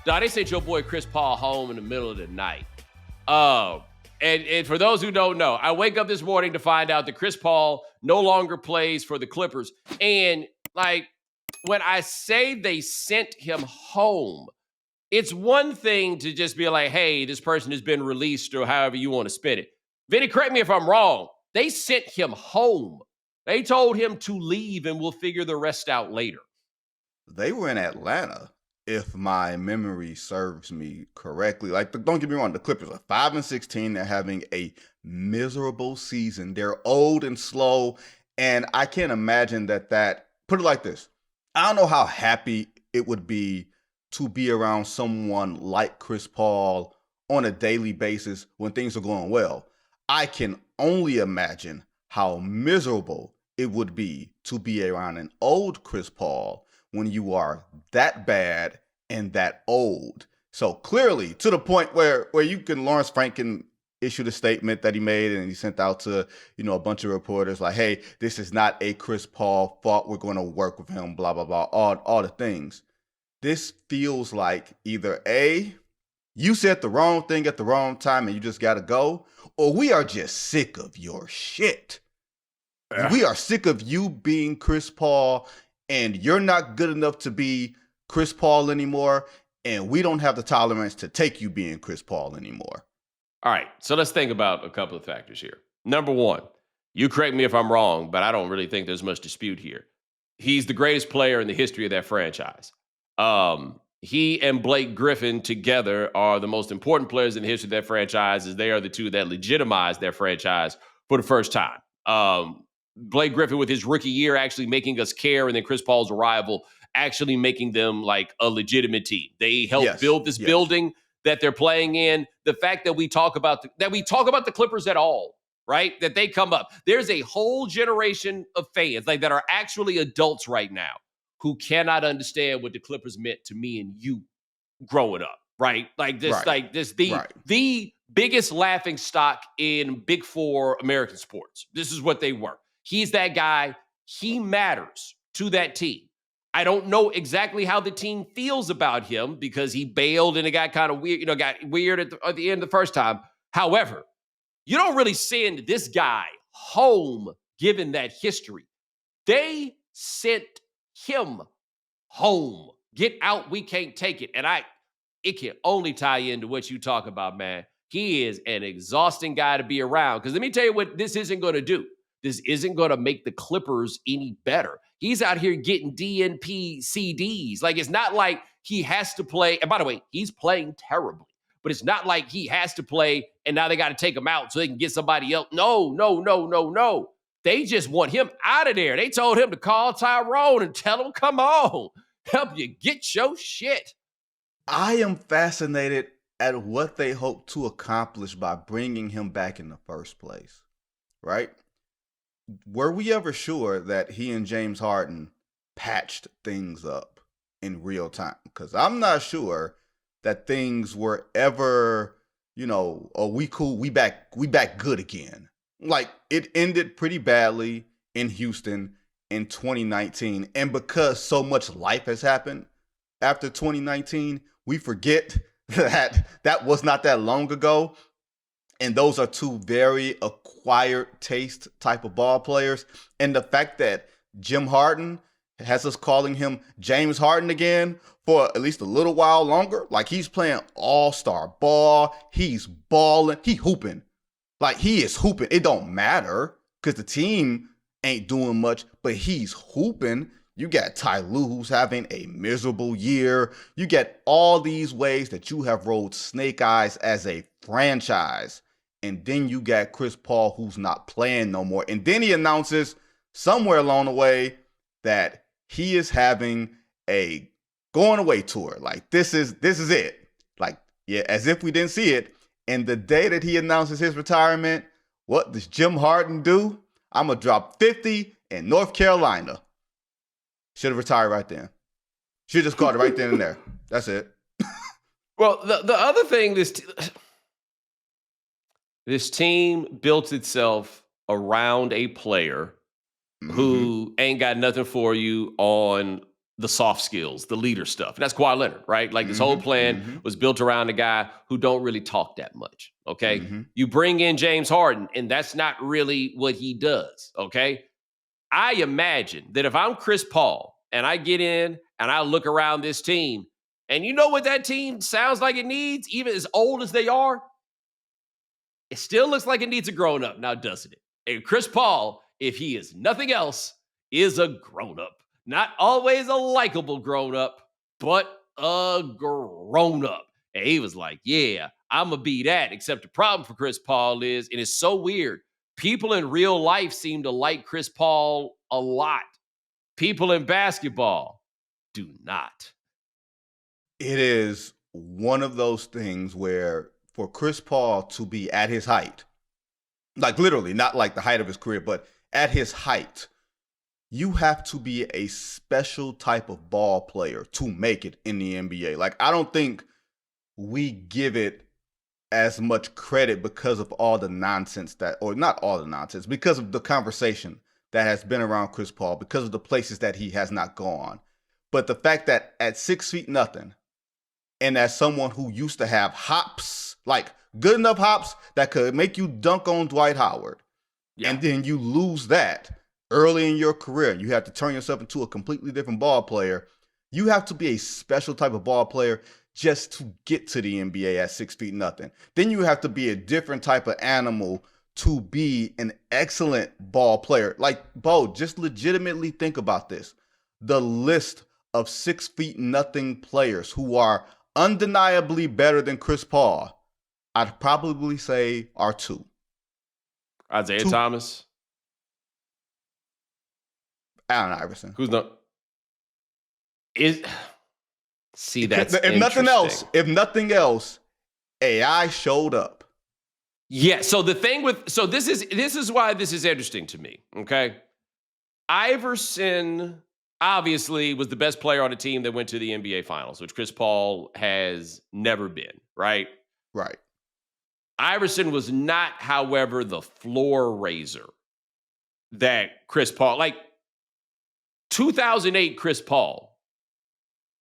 No, they sent your boy Chris Paul home in the middle of the night. And for those who don't know, I wake up this morning to find out that Chris Paul no longer plays for the Clippers. And like when I say they sent him home, it's one thing to just be like, hey, this person has been released or however you want to spin it. Vinny, correct me if I'm wrong. They sent him home. They told him to leave and we'll figure the rest out later. They were in Atlanta, if my memory serves me correctly. Like, don't get me wrong, the Clippers are 5-16. They're having a miserable season. They're old and slow, and I can't imagine that. Put it like this: I don't know how happy it would be to be around someone like Chris Paul on a daily basis when things are going well. I can only imagine how miserable it would be to be around an old Chris Paul when you are that bad and that old. So clearly, to the point where you can, Lawrence Franken issued a statement that he made and he sent out to, a bunch of reporters like, hey, this is not a Chris Paul fault. We're going to work with him, blah, blah, blah, all the things. This feels like either A, you said the wrong thing at the wrong time and you just got to go, or we are just sick of your shit. We are sick of you being Chris Paul and you're not good enough to be Chris Paul anymore, and we don't have the tolerance to take you being Chris Paul anymore. All right, so let's think about a couple of factors here. Number one, you correct me if I'm wrong, but I don't really think there's much dispute here. He's the greatest player in the history of that franchise. He and Blake Griffin together are the most important players in the history of that franchise, as they are the two that legitimized their franchise for the first time. Blake Griffin with his rookie year actually making us care, and then Chris Paul's arrival actually making them like a legitimate team. They helped build this building that they're playing in. The fact that we talk about the Clippers at all, right? That they come up. There's a whole generation of fans like that are actually adults right now who cannot understand what the Clippers meant to me and you growing up, right? Like this, the biggest laughing stock in Big Four American sports. This is what they were. He's that guy. He matters to that team. I don't know exactly how the team feels about him because he bailed and it got kind of weird, got weird at the end of the first time. However, you don't really send this guy home given that history. They sent him home. Get out. We can't take it. And it can only tie into what you talk about, man. He is an exhausting guy to be around. Because let me tell you what this isn't going to do. This isn't going to make the Clippers any better. He's out here getting DNP CDs. Like, it's not like he has to play. And by the way, he's playing terribly. But it's not like he has to play and now they got to take him out so they can get somebody else. No. They just want him out of there. They told him to call Tyrone and tell him, come on, help you get your shit. I am fascinated at what they hope to accomplish by bringing him back in the first place, right? Were we ever sure that he and James Harden patched things up in real time? Because I'm not sure that things were ever, oh, we cool, we back good again. Like, it ended pretty badly in Houston in 2019. And because so much life has happened after 2019, we forget that was not that long ago. And those are two very acquired taste type of ball players. And the fact that Jim Harden has us calling him James Harden again for at least a little while longer. Like, he's playing all-star ball. He's balling. He hooping. Like, he is hooping. It don't matter because the team ain't doing much, but he's hooping. You got Ty Lue, who's having a miserable year. You get all these ways that you have rolled snake eyes as a franchise. And then you got Chris Paul, who's not playing no more. And then he announces somewhere along the way that he is having a going away tour. Like, this is it. Like, yeah, as if we didn't see it. And the day that he announces his retirement, what does Jim Harden do? I'm going to drop 50 in North Carolina. Should have retired right then. Should have just called it right then and there. That's it. Well, the other thing, this team built itself around a player who ain't got nothing for you on the soft skills, the leader stuff. And that's Kawhi Leonard, right? Like this whole plan Mm-hmm. was built around a guy who don't really talk that much. Okay. Mm-hmm. You bring in James Harden, and that's not really what he does. Okay. I imagine that if I'm Chris Paul and I get in and I look around this team, and you know what that team sounds like it needs, even as old as they are, it still looks like it needs a grown up now, doesn't it? And Chris Paul, if he is nothing else, is a grown up. Not always a likable grown up, but a grown up. And he was like, yeah, I'm going to be that. Except the problem for Chris Paul is, and it's so weird, people in real life seem to like Chris Paul a lot. People in basketball do not. It is one of those things where for Chris Paul to be at his height, like literally, not like the height of his career, but at his height, you have to be a special type of ball player to make it in the NBA. Like, I don't think we give it as much credit because of all the nonsense that, or not all the nonsense, because of the conversation that has been around Chris Paul, because of the places that he has not gone. But the fact that at 6 feet nothing, and as someone who used to have hops, like good enough hops that could make you dunk on Dwight Howard, and then you lose that early in your career, you have to turn yourself into a completely different ball player. You have to be a special type of ball player just to get to the NBA at 6 feet nothing. Then you have to be a different type of animal to be an excellent ball player. Like, Bo, just legitimately think about this. The list of 6 feet nothing players who are undeniably better than Chris Paul, I'd probably say are two. Isaiah Thomas. Allen Iverson. Who's not? See, that's if nothing else, AI showed up. Yeah. So the thing with this is why this is interesting to me. Okay, Iverson obviously was the best player on a team that went to the NBA Finals, which Chris Paul has never been. Right. Right. Iverson was not, however, the floor raiser that Chris Paul, like 2008 Chris Paul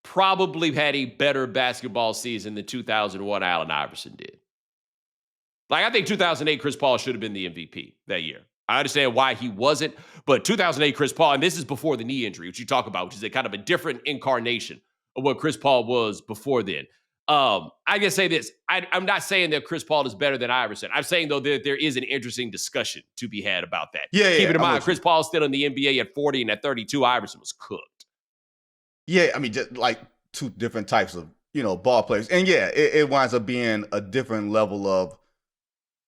probably had a better basketball season than 2001 Allen Iverson did. Like, I think 2008 Chris Paul should have been the MVP that year. I understand why he wasn't, but 2008 Chris Paul, and this is before the knee injury, which you talk about, which is a kind of a different incarnation of what Chris Paul was before then. I can say this. I'm not saying that Chris Paul is better than Iverson. I'm saying, though, that there is an interesting discussion to be had about that. Keep in mind, Chris Paul's still in the NBA at 40, and at 32, Iverson was cooked. Yeah, I mean, just like two different types of, ball players. And yeah, it winds up being a different level of,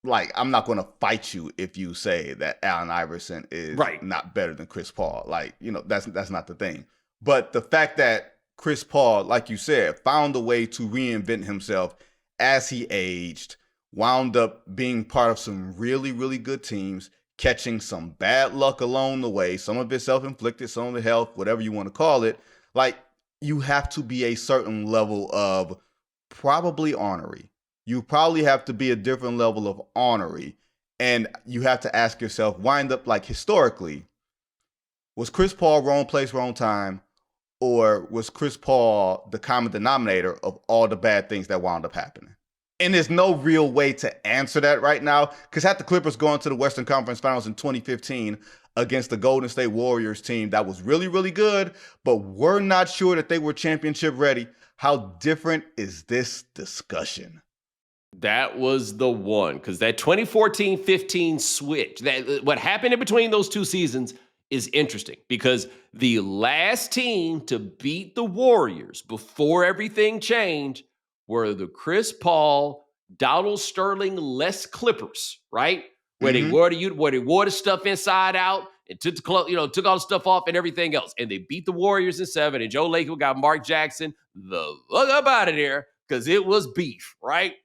like, I'm not going to fight you if you say that Allen Iverson is not better than Chris Paul. Like, that's not the thing. But the fact that Chris Paul, like you said, found a way to reinvent himself as he aged, wound up being part of some really, really good teams, catching some bad luck along the way, some of it self-inflicted, some of it health, whatever you want to call it. Like, you have to be a certain level of probably ornery. You probably have to be a different level of ornery. And you have to ask yourself, wind up, like, historically, was Chris Paul wrong place, wrong time? Or was Chris Paul the common denominator of all the bad things that wound up happening? And there's no real way to answer that right now, because had the Clippers gone to the Western Conference Finals in 2015 against the Golden State Warriors team that was really, really good, but we're not sure that they were championship ready, how different is this discussion? That was the one, because that 2014-15 switch, what happened in between those two seasons is interesting, because the last team to beat the Warriors before everything changed were the Chris Paul, Donald Sterling-less Clippers, right? Where they wore the stuff inside out and took all the stuff off and everything else. And they beat the Warriors in 7, and Joe Lacob got Mark Jackson the fuck up out of there because it was beef, right?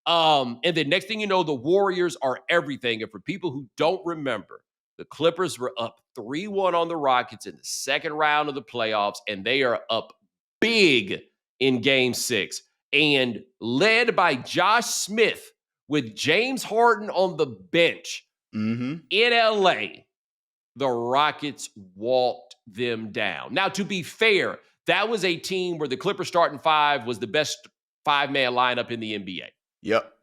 And then next thing you know, the Warriors are everything. And for people who don't remember, the Clippers were up 3-1 on the Rockets in the second round of the playoffs, and they are up big in Game 6. And led by Josh Smith with James Harden on the bench in LA, the Rockets walked them down. Now, to be fair, That was a team where the Clippers starting five was the best five-man lineup in the NBA. Yep.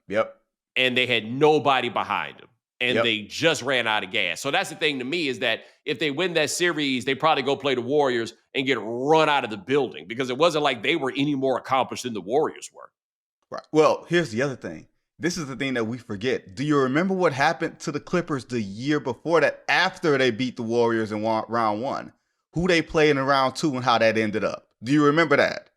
And they had nobody behind them. And Yep. they just ran out of gas. So that's the thing to me is that if they win that series, they probably go play the Warriors and get run out of the building because it wasn't like they were any more accomplished than the Warriors were. Right. Well, here's the other thing. This is the thing that we forget. Do you remember what happened to the Clippers the year before that after they beat the Warriors in round one? Who they played in round two and how that ended up? Do you remember that?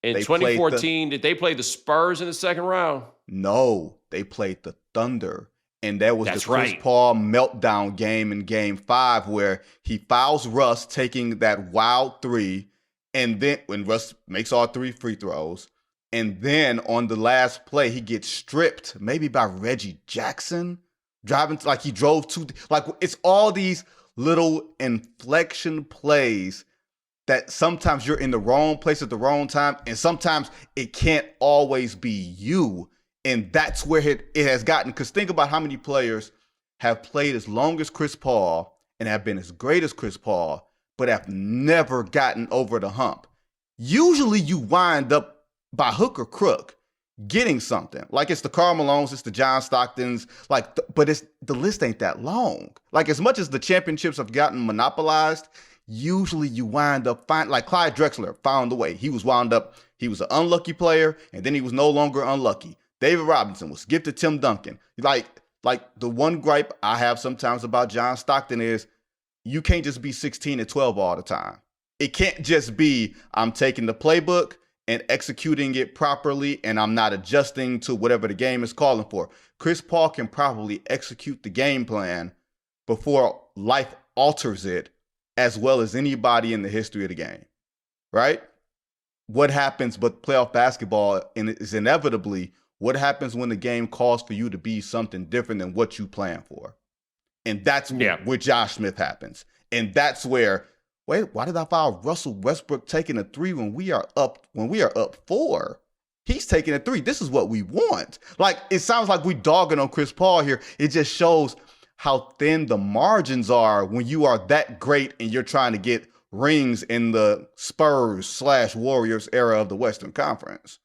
In 2014, did they play the Spurs in the second round? No, they played the Thunder. And that was the Chris Paul meltdown game in game 5 where he fouls Russ taking that wild three. And then when Russ makes all 3 free throws, and then on the last play, he gets stripped maybe by Reggie Jackson driving like he drove to like it's all these little inflection plays that sometimes you're in the wrong place at the wrong time. And sometimes it can't always be you. And that's where it has gotten. Because think about how many players have played as long as Chris Paul and have been as great as Chris Paul, but have never gotten over the hump. Usually you wind up by hook or crook getting something. Like it's the Karl Malones, it's the John Stocktons, but the list ain't that long. Like as much as the championships have gotten monopolized, usually you wind up like Clyde Drexler found the way. He was an unlucky player, and then he was no longer unlucky. David Robinson was gifted Tim Duncan. Like the one gripe I have sometimes about John Stockton is you can't just be 16 and 12 all the time. It can't just be I'm taking the playbook and executing it properly and I'm not adjusting to whatever the game is calling for. Chris Paul can probably execute the game plan before life alters it as well as anybody in the history of the game, right? What happens, but playoff basketball is inevitably what happens when the game calls for you to be something different than what you plan for. And that's where Josh Smith happens. And that's where, wait, why did I foul Russell Westbrook taking a 3 when we are up 4? He's taking a 3. This is what we want. Like, it sounds like we dogging on Chris Paul here. It just shows how thin the margins are when you are that great and you're trying to get rings in the Spurs/Warriors era of the Western Conference.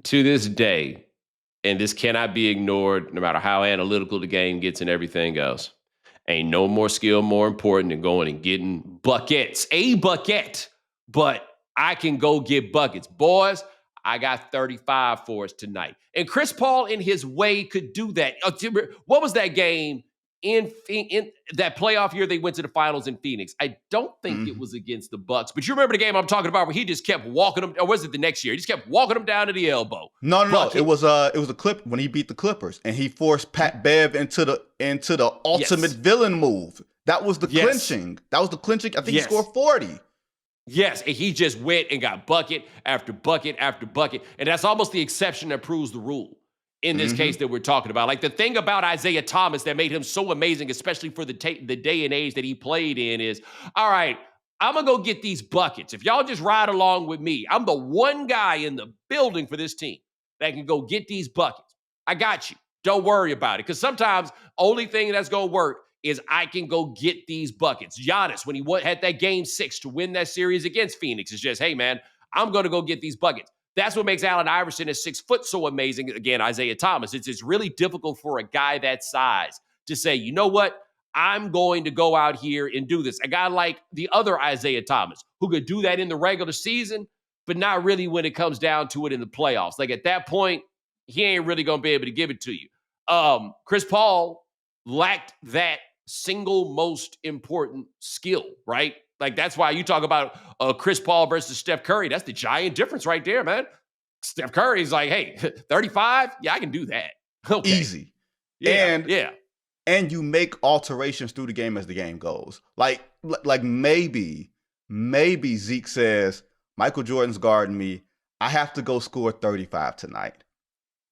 To this day, and this cannot be ignored no matter how analytical the game gets and everything else, ain't no more skill more important than going and getting buckets. A bucket, but I can go get buckets. Boys, I got 35 for us tonight. And Chris Paul, in his way, could do that. What was that game in that playoff year they went to the finals in Phoenix? I don't think it was against the Bucks, but you remember the game I'm talking about where he just kept walking them, or was it the next year? He just kept walking them down to the elbow. No. It was a clip when he beat the Clippers and he forced Pat Bev into the ultimate villain move. That was the clinching. That was the clinching. I think he scored 40. Yes, and he just went and got bucket after bucket after bucket. And that's almost the exception that proves the rule in this case that we're talking about. Like the thing about Isaiah Thomas that made him so amazing, especially for the day and age that he played in is, all right, I'm going to go get these buckets. If y'all just ride along with me, I'm the one guy in the building for this team that can go get these buckets. I got you. Don't worry about it. Because sometimes only thing that's going to work is I can go get these buckets. Giannis, when he had that game 6 to win that series against Phoenix, is just, hey, man, I'm going to go get these buckets. That's what makes Allen Iverson at 6 foot so amazing. Again, Isaiah Thomas. It's really difficult for a guy that size to say, you know what? I'm going to go out here and do this. A guy like the other Isaiah Thomas who could do that in the regular season, but not really when it comes down to it in the playoffs. Like at that point, he ain't really going to be able to give it to you. Chris Paul lacked that single most important skill, right? Like that's why you talk about Chris Paul versus Steph Curry. That's the giant difference right there, man. Steph Curry's like, hey, 35? Yeah, I can do that. Okay. Easy. And you make alterations through the game as the game goes. Like maybe Zeke says, Michael Jordan's guarding me. I have to go score 35 tonight.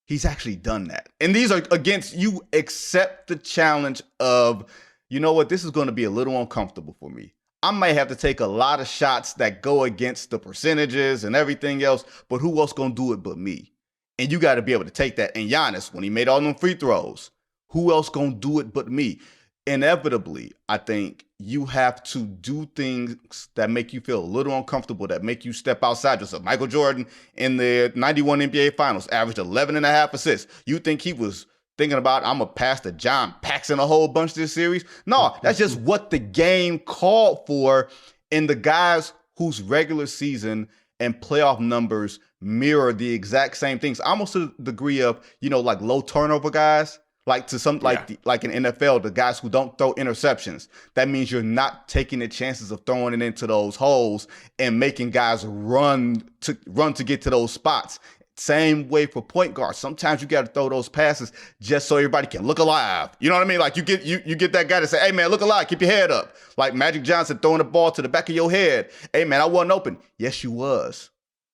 He's actually done that. And these are against, you accept the challenge of, you know what, this is going to be a little uncomfortable for me. I might have to take a lot of shots that go against the percentages and everything else, but who else going to do it but me? And you got to be able to take that. And Giannis, when he made all them free throws, who else going to do it but me? inevitably, I think you have to do things that make you feel a little uncomfortable, that make you step outside yourself. Michael Jordan in the 91 NBA Finals averaged 11 and a half assists. You think he was thinking about, I'm going to pass to John Paxson a whole bunch this series? No, that's just what the game called for. And the guys whose regular season and playoff numbers mirror the exact same things, almost to the degree of, like low turnover guys. Like to some, like in NFL, the guys who don't throw interceptions. That means you're not taking the chances of throwing it into those holes and making guys run to get to those spots. Same way for point guards. Sometimes you got to throw those passes just so everybody can look alive. You know what I mean? Like you get that guy to say, "Hey man, look alive, keep your head up." Like Magic Johnson throwing the ball to the back of your head. "Hey man, I wasn't open." Yes, you was.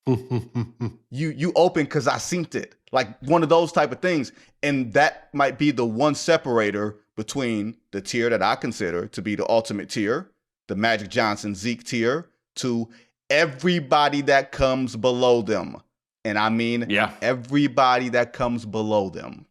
You open because I synced it. Like one of those type of things. And that might be the one separator between the tier that I consider to be the ultimate tier, the Magic Johnson Zeke tier, to everybody that comes below them. And I mean everybody that comes below them.